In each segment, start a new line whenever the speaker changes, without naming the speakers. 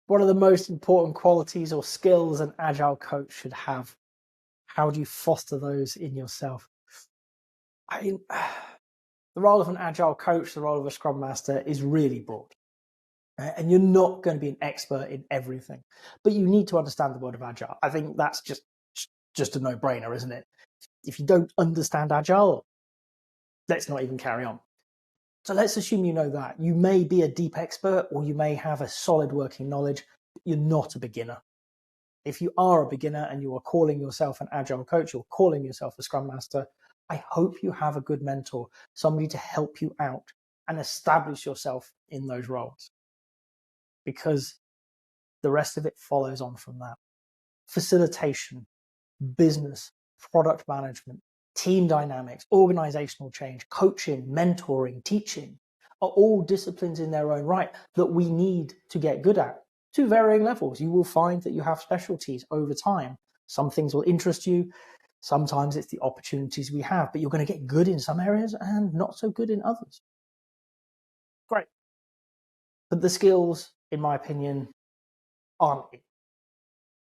One of the most important qualities or skills an Agile coach should have. How do you foster those in yourself? I mean, the role of an Agile coach, the role of a Scrum Master is really broad. And you're not going to be an expert in everything, but you need to understand the world of Agile. I think that's just a no-brainer, isn't it? If you don't understand Agile, let's not even carry on. So let's assume you know that. You may be a deep expert or you may have a solid working knowledge, but you're not a beginner. If you are a beginner and you are calling yourself an Agile coach or calling yourself a Scrum Master, I hope you have a good mentor, somebody to help you out and establish yourself in those roles, because the rest of it follows on from that. Facilitation, business, product management, team dynamics, organizational change, coaching, mentoring, teaching are all disciplines in their own right that we need to get good at to varying levels. You will find that you have specialties over time. Some things will interest you. Sometimes it's the opportunities we have, but you're going to get good in some areas and not so good in others. Great. But the skills, in my opinion, aren't it.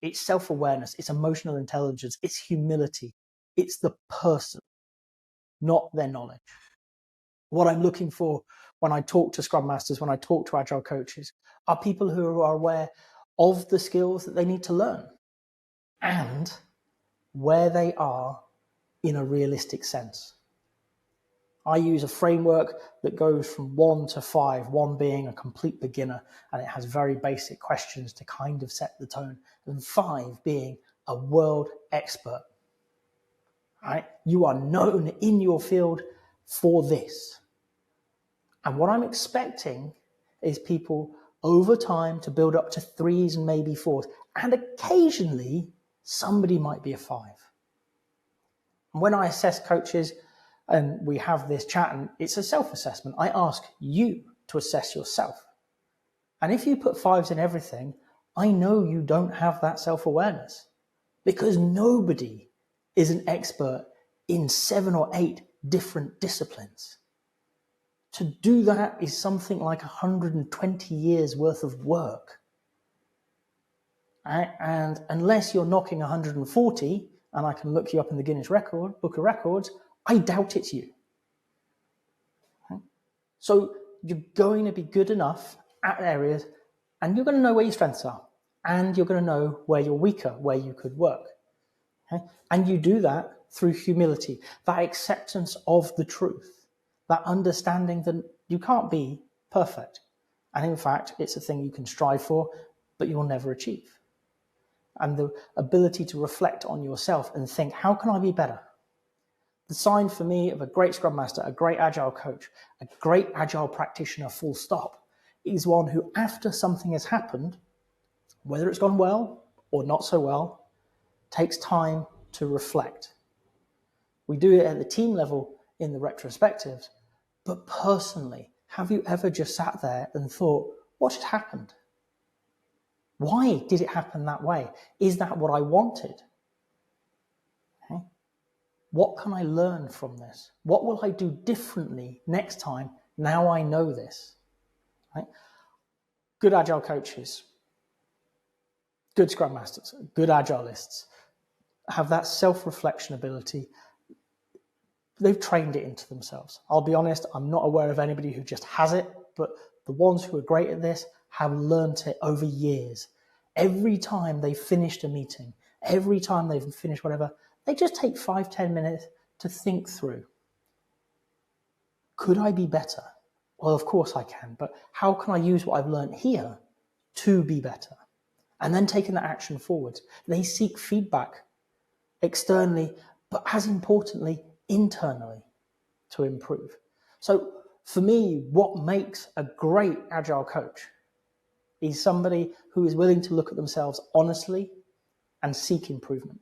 It's self-awareness, it's emotional intelligence, it's humility, it's the person, not their knowledge. What I'm looking for when I talk to Scrum Masters, when I talk to Agile coaches, are people who are aware of the skills that they need to learn and where they are in a realistic sense. I use a framework that goes from 1 to 5, 1 being a complete beginner, and it has very basic questions to kind of set the tone, and 5 being a world expert. Right? You are known in your field for this. And what I'm expecting is people over time to build up to 3s and maybe 4s, and occasionally somebody might be a 5. And when I assess coaches, and we have this chat, and it's a self-assessment, I ask you to assess yourself. And if you put 5s in everything, I know you don't have that self-awareness, because nobody is an expert in 7 or 8 different disciplines. To do that is something like 120 years worth of work. And unless you're knocking 140, and I can look you up in the Guinness Book of Records, I doubt it's you. So you're going to be good enough at areas, and you're going to know where your strengths are, and you're going to know where you're weaker, where you could work. Okay? And you do that through humility, that acceptance of the truth, that understanding that you can't be perfect. And in fact, it's a thing you can strive for, but you'll never achieve. And the ability to reflect on yourself and think, how can I be better? The sign for me of a great Scrum Master, a great Agile coach, a great Agile practitioner, full stop, is one who, after something has happened, whether it's gone well or not so well, takes time to reflect. We do it at the team level in the retrospectives, but personally, have you ever just sat there and thought, what had happened? Why did it happen that way? Is that what I wanted? Okay. What can I learn from this? What will I do differently next time now I know this? Right? Good Agile coaches, good Scrum Masters, good Agilists have that self-reflection ability. They've trained it into themselves. I'll be honest, I'm not aware of anybody who just has it, but the ones who are great at this have learned it over years. Every time they've finished a meeting, every time they've finished whatever, they just take 5-10 minutes to think through. Could I be better? Well, of course I can, but how can I use what I've learned here to be better? And then taking that action forward. They seek feedback externally, but as importantly, internally to improve. So for me, what makes a great Agile coach is somebody who is willing to look at themselves honestly and seek improvement.